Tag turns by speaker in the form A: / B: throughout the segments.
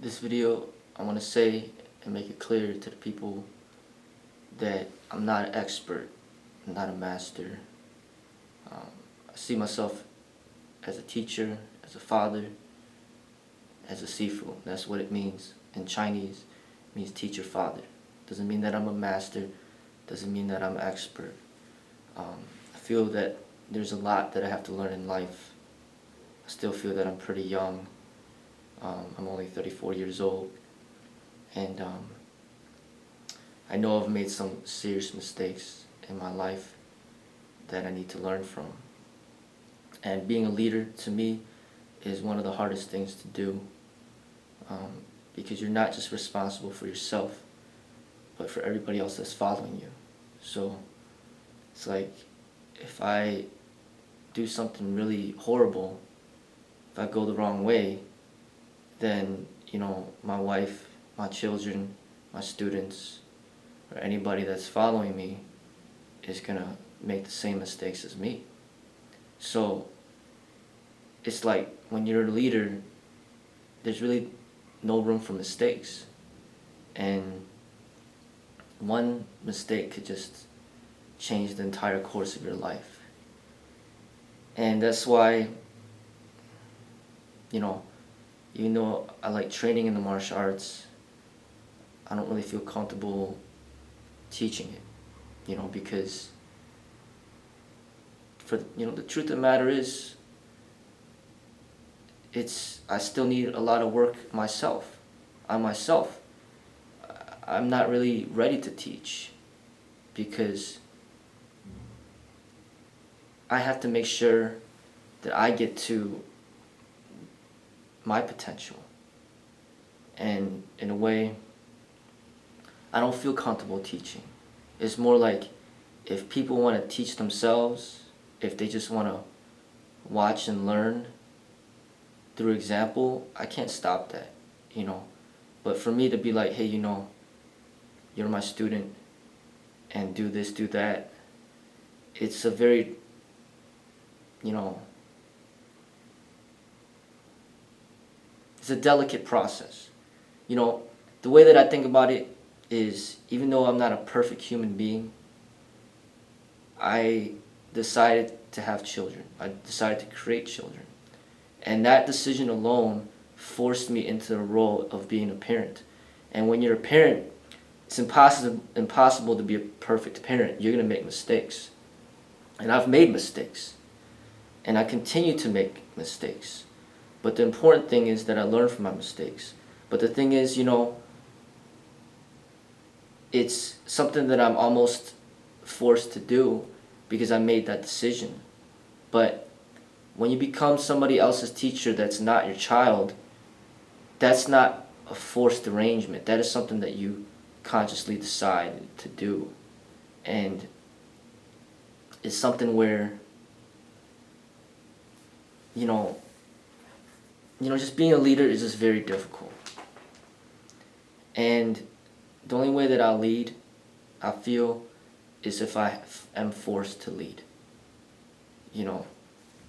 A: This video, I want to say and make it clear to the people that I'm not an expert, I'm not a master. I see myself as a teacher, as a father, as a Sifu. That's what it means. In Chinese, it means teacher, father. Doesn't mean that I'm a master, doesn't mean that I'm an expert. I feel that there's a lot that I have to learn in life. I still feel that I'm pretty young. I'm only 34 years old, and I know I've made some serious mistakes in my life that I need to learn from. And being a leader, to me, is one of the hardest things to do, because you're not just responsible for yourself, but for everybody else that's following you. So it's like, if I do something really horrible, if I go the wrong way, then, my wife, my children, my students, or anybody that's following me is gonna make the same mistakes as me. So it's like, when you're a leader, there's really no room for mistakes. And one mistake could just change the entire course of your life. And that's why, even though I like training in the martial arts, I don't really feel comfortable teaching it, because the truth of the matter is, I still need a lot of work myself. I'm not really ready to teach, because I have to make sure that I get to my potential. And in a way, I don't feel comfortable teaching. It's more like, if people want to teach themselves, if they just want to watch and learn through example, I can't stop that, But for me to be like, hey, you're my student, and do this, do that, it's a very, it's a delicate process. The way that I think about it is, even though I'm not a perfect human being, I decided to have children. I decided to create children. And that decision alone forced me into the role of being a parent. And when you're a parent, it's impossible to be a perfect parent. You're going to make mistakes. And I've made mistakes. And I continue to make mistakes. But the important thing is that I learn from my mistakes. But the thing is, it's something that I'm almost forced to do because I made that decision. But when you become somebody else's teacher that's not your child, that's not a forced arrangement. That is something that you consciously decide to do. And it's something where, just being a leader is just very difficult. And the only way that I'll lead, I feel, is if I am forced to lead.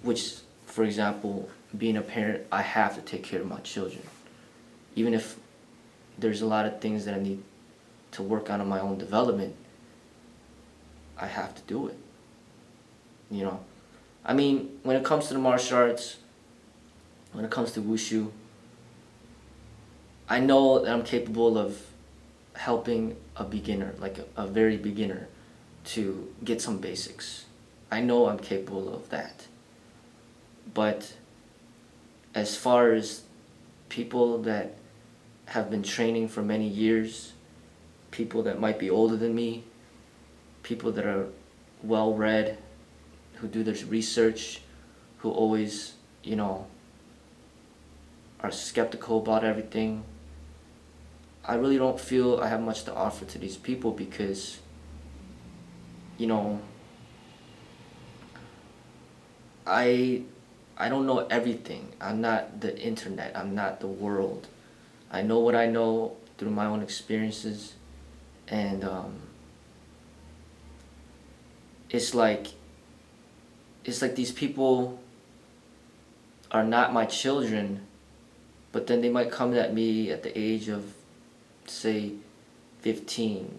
A: Which, for example, being a parent, I have to take care of my children. Even if there's a lot of things that I need to work on in my own development, I have to do it. When it comes to the martial arts, when it comes to wushu, I know that I'm capable of helping a beginner, like a very beginner, to get some basics. I know I'm capable of that. But as far as people that have been training for many years, people that might be older than me, people that are well-read, who do their research, who always, are skeptical about everything, I really don't feel I have much to offer to these people, because, I don't know everything. I'm not the internet. I'm not the world. I know what I know through my own experiences, and it's like these people are not my children, But then they might come at me at the age of, say, 15,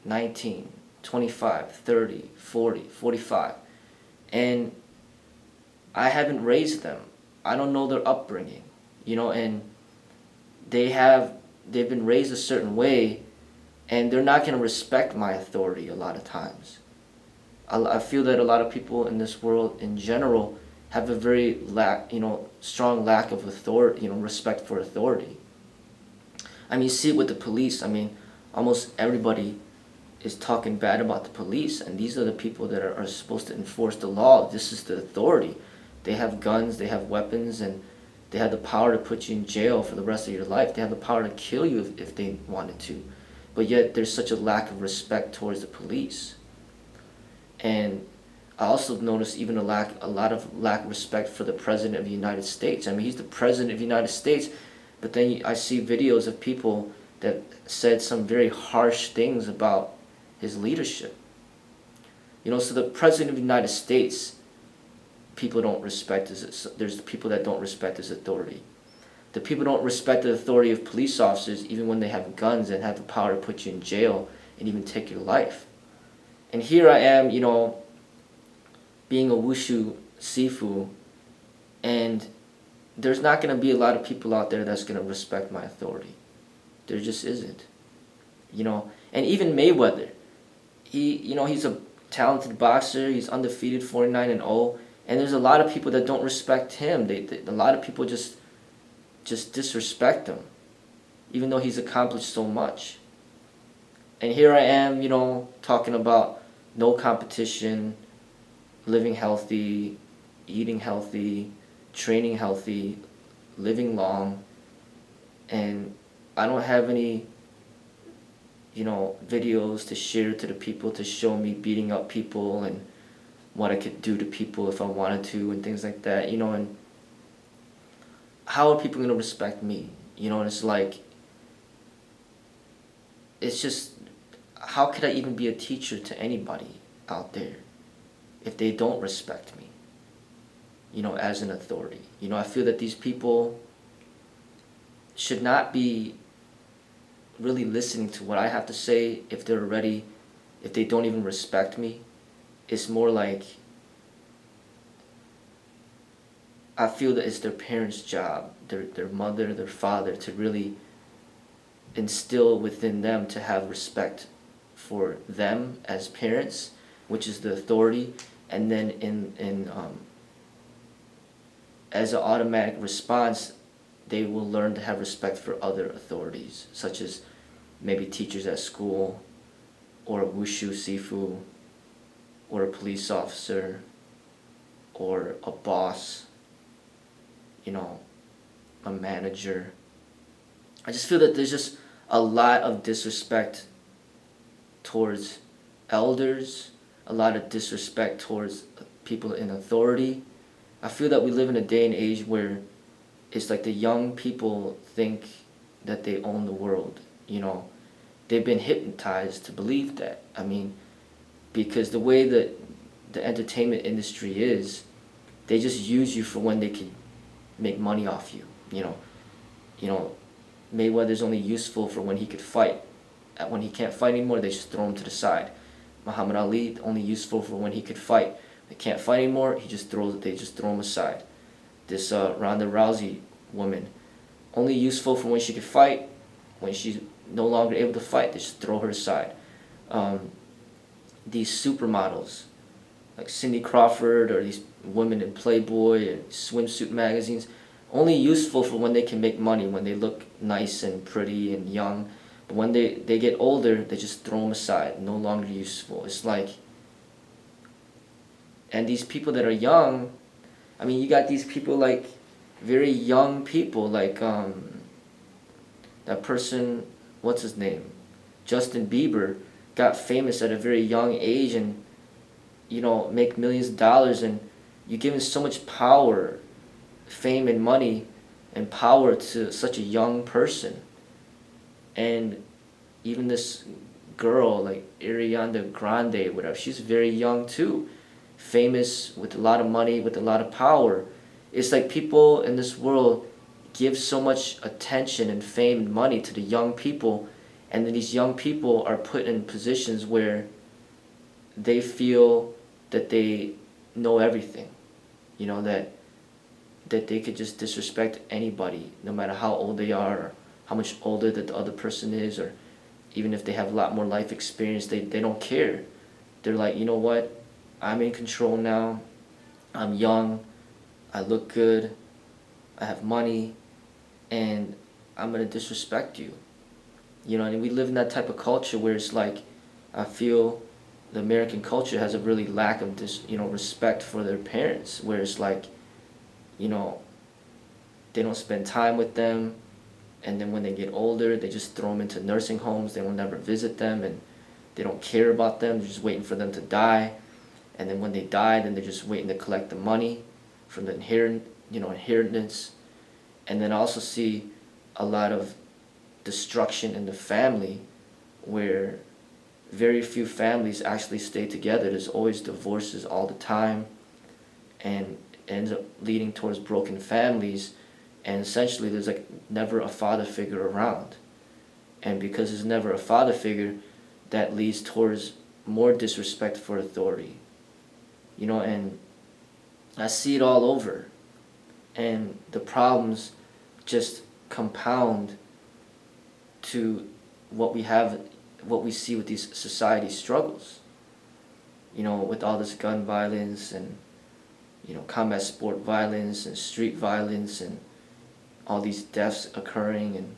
A: 19, 25, 30, 40, 45. And I haven't raised them. I don't know their upbringing, and they've been raised a certain way, and they're not going to respect my authority a lot of times. I feel that a lot of people in this world in general have a very strong lack of authority, respect for authority. I mean, you see it with the police. I mean, almost everybody is talking bad about the police, and these are the people that are supposed to enforce the law. This is the authority. They have guns, they have weapons, and they have the power to put you in jail for the rest of your life. They have the power to kill you if they wanted to. But yet there's such a lack of respect towards the police. And I also noticed even a lot of lack of respect for the President of the United States. I mean, he's the President of the United States, but then I see videos of people that said some very harsh things about his leadership. So the President of the United States, people don't respect there's people that don't respect his authority. The people don't respect the authority of police officers even when they have guns and have the power to put you in jail and even take your life. And here I am, being a wushu Sifu, and there's not going to be a lot of people out there that's going to respect my authority. There just isn't. And even Mayweather, he's a talented boxer. He's undefeated, 49-0, and there's a lot of people that don't respect him. A lot of people just disrespect him, even though he's accomplished so much. And here I am, talking about no competition, living healthy, eating healthy, training healthy, living long, and I don't have any videos to share to the people to show me beating up people and what I could do to people if I wanted to and things like that, and how are people going to respect me? And it's like, it's just, how could I even be a teacher to anybody out there if they don't respect me, as an authority? I feel that these people should not be really listening to what I have to say if they don't even respect me. It's more like, I feel that it's their parents' job, their mother, their father, to really instill within them to have respect for them as parents, which is the authority, and then as an automatic response, they will learn to have respect for other authorities, such as maybe teachers at school, or a wushu Sifu, or a police officer, or a boss, a manager. I just feel that there's just a lot of disrespect towards elders, a lot of disrespect towards people in authority. I feel that we live in a day and age where it's like the young people think that they own the world, They've been hypnotized to believe that. I mean, because the way that the entertainment industry is, they just use you for when they can make money off you, Mayweather's only useful for when he could fight. When he can't fight anymore, they just throw him to the side. Muhammad Ali, only useful for when he could fight. They can't fight anymore, they just throw him aside. This Ronda Rousey woman, only useful for when she could fight. When she's no longer able to fight, they just throw her aside. These supermodels, like Cindy Crawford, or these women in Playboy and swimsuit magazines, only useful for when they can make money, when they look nice and pretty and young. But when they get older, they just throw them aside, no longer useful. It's like, and these people that are young, I mean, you got these people, like very young people, like that person, what's his name, Justin Bieber, got famous at a very young age, and make millions of dollars, and you give him so much power, fame and money and power to such a young person. And even this girl, like Ariana Grande, whatever, she's very young too, famous, with a lot of money, with a lot of power. It's like people in this world give so much attention and fame and money to the young people, and then these young people are put in positions where they feel that they know everything, you know, that they could just disrespect anybody, no matter how old they are, or how much older that the other person is, or even if they have a lot more life experience, they don't care. They're like, you know what, I'm in control now, I'm young, I look good, I have money, and I'm gonna disrespect you. You know, and we live in that type of culture where it's like, I feel the American culture has a really lack of this, you know, respect for their parents, where it's like, you know, they don't spend time with them, and then when they get older, they just throw them into nursing homes. They will never visit them, and they don't care about them. They're just waiting for them to die, and then when they die, then they're just waiting to collect the money from the inheritance. And then I also see a lot of destruction in the family, where very few families actually stay together. There's always divorces all the time, and it ends up leading towards broken families, and essentially there's like never a father figure around. And because there's never a father figure, that leads towards more disrespect for authority. You know, and I see it all over. And the problems just compound to what we see with these society struggles. You know, with all this gun violence and, you know, combat sport violence and street violence and all these deaths occurring. And,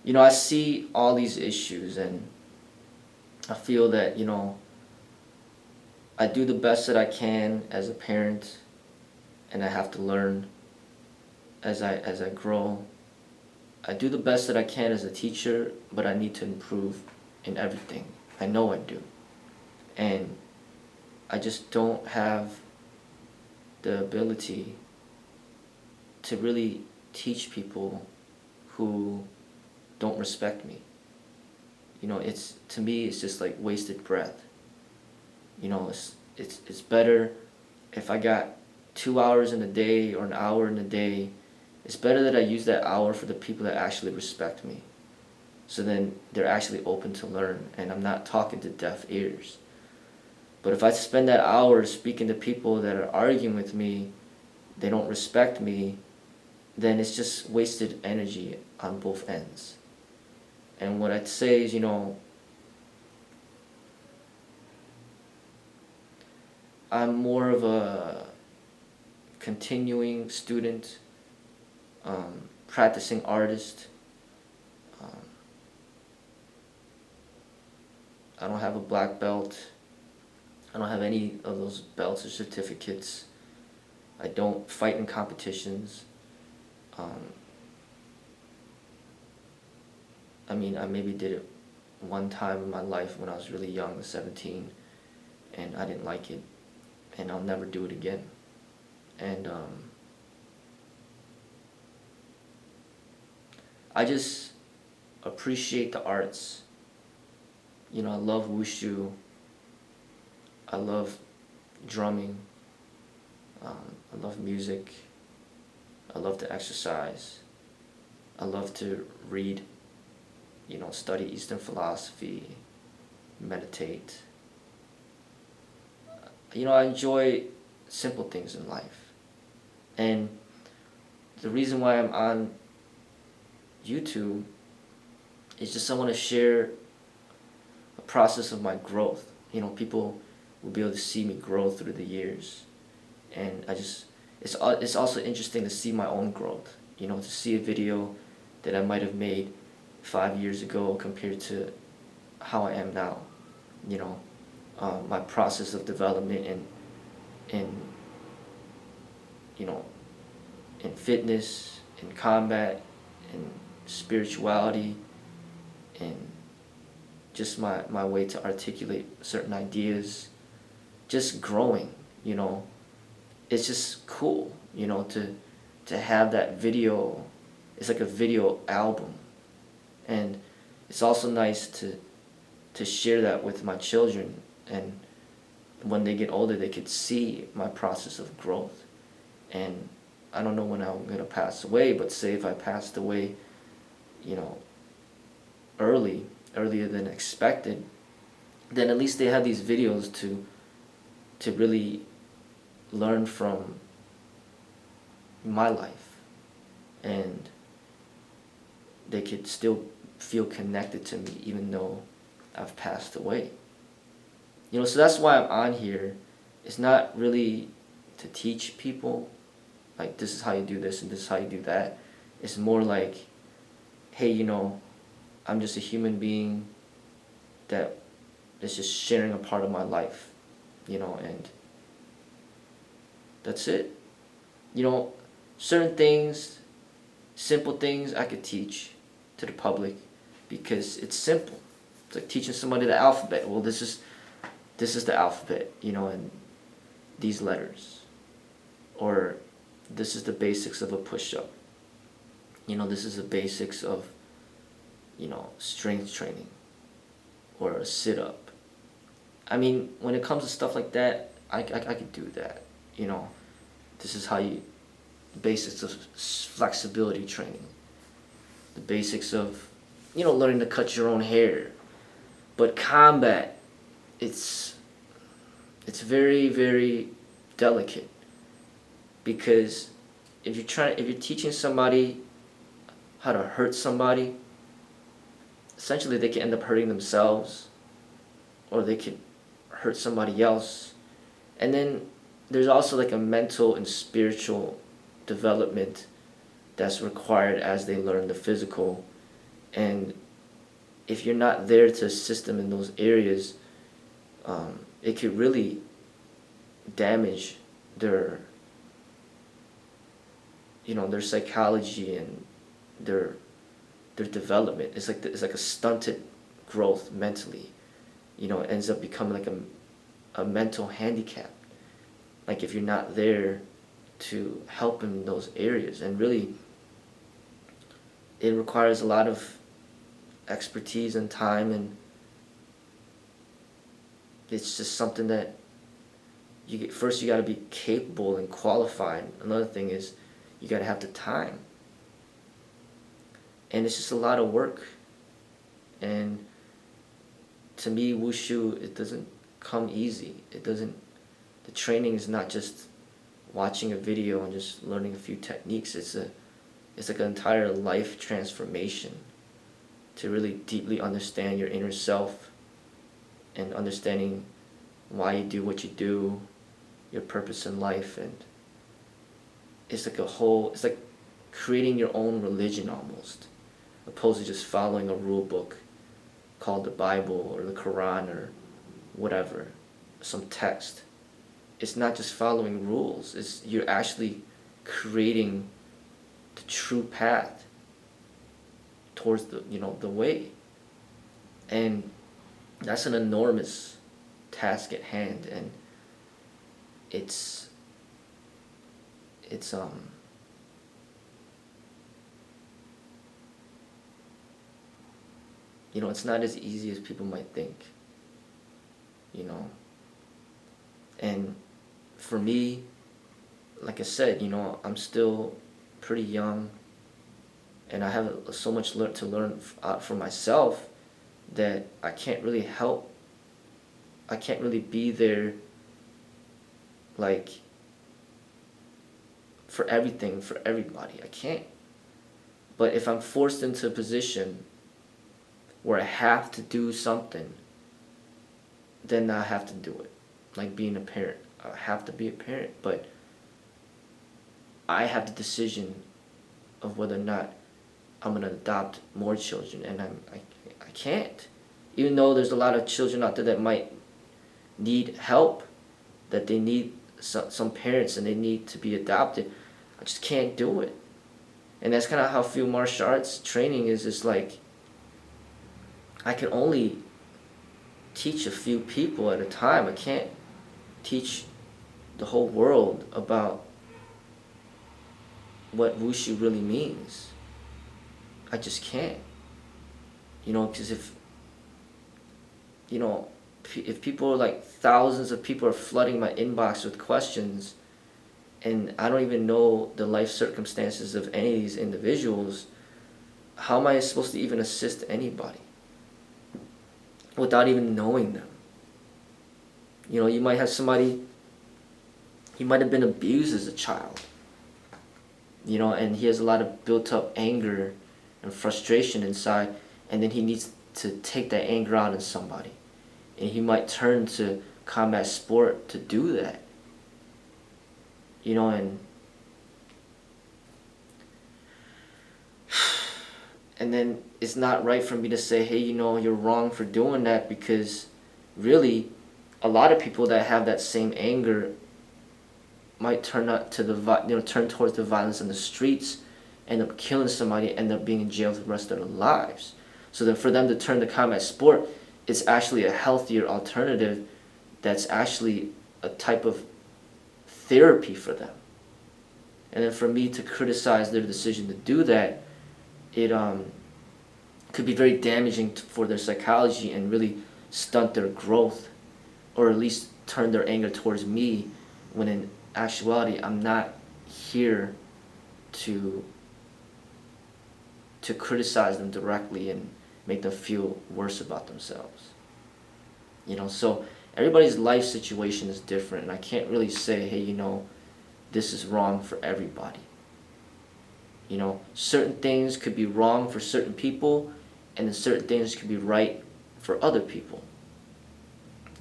A: you know, I see all these issues, and I feel that, you know, I do the best that I can as a parent, and I have to learn as I grow. I do the best that I can as a teacher, but I need to improve in everything. I know I do. And I just don't have the ability to really teach people who don't respect me. You know, to me it's just like wasted breath. You know, it's better if I got 2 hours in a day or an hour in a day. It's better that I use that hour for the people that actually respect me. So then they're actually open to learn, and I'm not talking to deaf ears. But if I spend that hour speaking to people that are arguing with me, they don't respect me, then it's just wasted energy on both ends. And what I'd say is, you know, I'm more of a continuing student, practicing artist. I don't have a black belt. I don't have any of those belts or certificates. I don't fight in competitions. I mean, I maybe did it one time in my life when I was really young, 17, and I didn't like it, and I'll never do it again. And I just appreciate the arts. You know, I love wushu. I love drumming. I love music. I love to exercise. I love to read, you know, study Eastern philosophy, meditate. You know, I enjoy simple things in life. And the reason why I'm on YouTube is just I want to share a process of my growth. You know, people will be able to see me grow through the years. And it's also interesting to see my own growth. You know, to see a video that I might have made 5 years ago compared to how I am now. You know, my process of development in you know, in fitness, in combat, in spirituality, and just my way to articulate certain ideas, just growing, you know. It's just cool, you know, to have that video. It's like a video album. And it's also nice to share that with my children, and when they get older they could see my process of growth. And I don't know when I'm going to pass away, but say if I passed away, earlier than expected, then at least they have these videos to really learn from my life, and they could still feel connected to me even though I've passed away. So that's why I'm on here. It's not really to teach people, like this is how you do this and this is how you do that. It's more like, hey, I'm just a human being that is just sharing a part of my life, and that's it. Certain things, simple things I could teach to the public because it's simple. It's like teaching somebody the alphabet. Well, this is the alphabet, and these letters. Or this is the basics of a push-up. This is the basics of, strength training or a sit-up. I mean, when it comes to stuff like that, I could do that. This is how the basics of flexibility training. The basics of, learning to cut your own hair. But combat, it's very, very delicate, because if you're teaching somebody how to hurt somebody, essentially they can end up hurting themselves, or they could hurt somebody else. And then there's also like a mental and spiritual development that's required as they learn the physical. And if you're not there to assist them in those areas, it could really damage their their psychology and their development. It's like a stunted growth mentally. It ends up becoming like a mental handicap. Like if you're not there to help in those areas, and really it requires a lot of expertise and time, and it's just something that first you got to be capable and qualified. Another thing is you got to have the time, and it's just a lot of work. And to me, wushu, it doesn't come easy. The training is not just watching a video and just learning a few techniques. It's like an entire life transformation to really deeply understand your inner self and understanding why you do what you do, your purpose in life. And it's like creating your own religion almost, opposed to just following a rule book called the Bible or the Quran or whatever, some text. It's not just following rules. You're actually creating the true path towards the way. And that's an enormous task at hand, and it's not as easy as people might think. And for me, like I said, I'm still pretty young, and I have so much to learn for myself that I can't really help. I can't really be there, like, for everything, for everybody. I can't. But if I'm forced into a position where I have to do something, then I have to do it. Like being a parent. I have to be a parent, but I have the decision of whether or not I'm going to adopt more children, and I can't. Even though there's a lot of children out there that might need help, that they need some parents and they need to be adopted, I just can't do it. And that's kind of how I feel martial arts training is. It's like I can only teach a few people at a time. I can't teach the whole world about what wushu really means. I just can't. Because if people are like, thousands of people are flooding my inbox with questions, and I don't even know the life circumstances of any of these individuals, how am I supposed to even assist anybody without even knowing them? You know, you might have somebody, he might have been abused as a child, you know, and he has a lot of built up anger and frustration inside, and then he needs to take that anger out on somebody. And he might turn to combat sport to do that. You know, and then it's not right for me to say, hey, you know, you're wrong for doing that, because really a lot of people that have that same anger might turn up to turn towards the violence in the streets, end up killing somebody, end up being in jail for the rest of their lives. So then for them to turn to combat sport, it's actually a healthier alternative that's actually a type of therapy for them. And then for me to criticize their decision to do that, it could be very damaging for their psychology and really stunt their growth, or at least turn their anger towards me, when in actuality I'm not here to criticize them directly and make them feel worse about themselves. You know, so everybody's life situation is different, and I can't really say, hey, you know, this is wrong for everybody. You know, certain things could be wrong for certain people, and then certain things could be right for other people.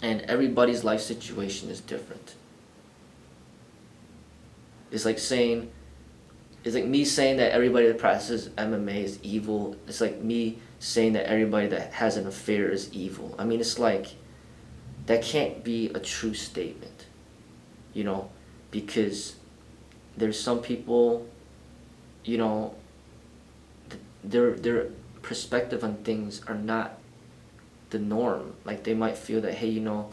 A: And everybody's life situation is different. It's like me saying that everybody that practices MMA is evil. It's like me saying that everybody that has an affair is evil. I mean, it's like, that can't be a true statement, you know, because there's some people, you know, their perspective on things are not the norm. Like, they might feel that, hey, you know,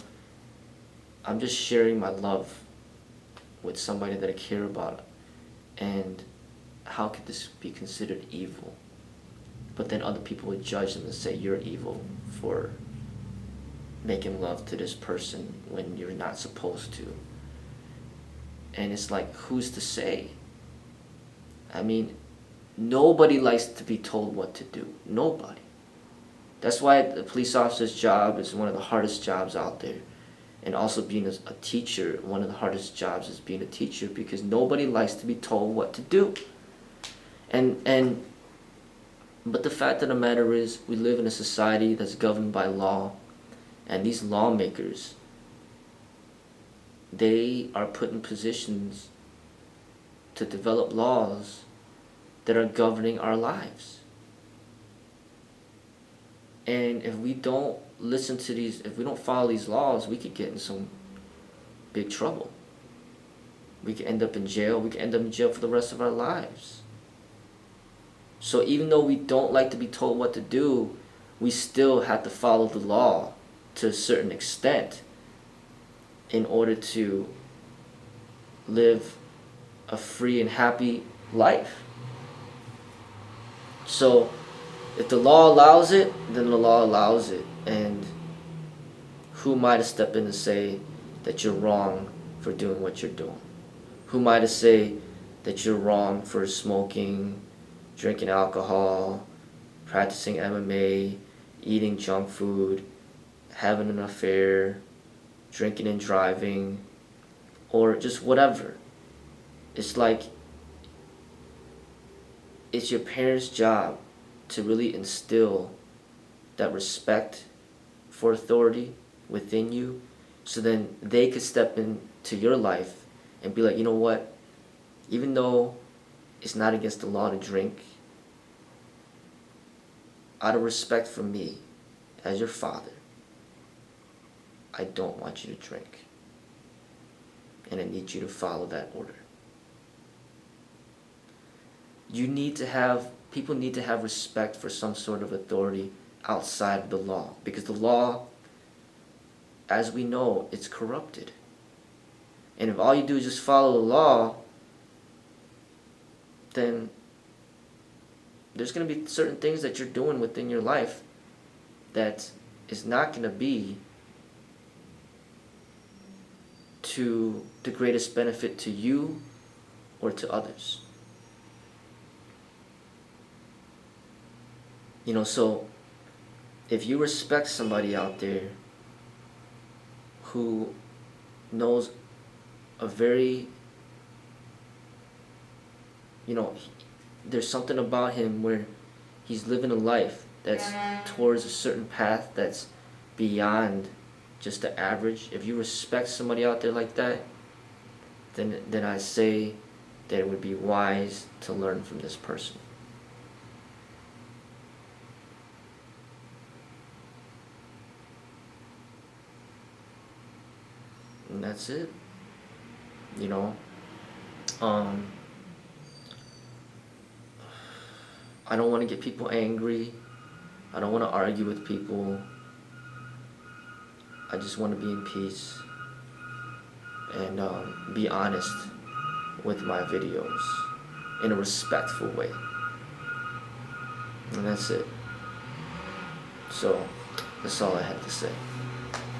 A: I'm just sharing my love with somebody that I care about, and how could this be considered evil? But then other people would judge them and say, you're evil for making love to this person when you're not supposed to. And it's like, who's to say? I mean, nobody likes to be told what to do. Nobody. That's why the police officer's job is one of the hardest jobs out there. And also being a teacher, one of the hardest jobs is being a teacher, because nobody likes to be told what to do. But the fact of the matter is, we live in a society that's governed by law, and these lawmakers, they are put in positions to develop laws that are governing our lives. And if we don't listen to these, if we don't follow these laws, we could get in some big trouble. We could end up in jail. We could end up in jail for the rest of our lives. So even though we don't like to be told what to do, we still have to follow the law to a certain extent in order to live a free and happy life. So if the law allows it, then the law allows it. And who am I to step in and say that you're wrong for doing what you're doing? Who am I to say that you're wrong for smoking, drinking alcohol, practicing MMA, eating junk food, having an affair, drinking and driving, or just whatever? It's like, it's your parents' job to really instill that respect for authority within you, so then they could step into your life and be like, you know what, even though it's not against the law to drink, out of respect for me as your father, I don't want you to drink, and I need you to follow that order. People need to have respect for some sort of authority outside of the law, because the law, as we know, it's corrupted. And if all you do is just follow the law, then there's going to be certain things that you're doing within your life that is not going to be to the greatest benefit to you or to others. You know, so if you respect somebody out there who knows a very, you know, there's something about him where he's living a life that's towards a certain path that's beyond just the average. If you respect somebody out there like that, then I say that it would be wise to learn from this person. And that's it. You know, I don't want to get people angry. I don't want to argue with people. I just want to be in peace and be honest with my videos in a respectful way. And that's it. So that's all I have to say.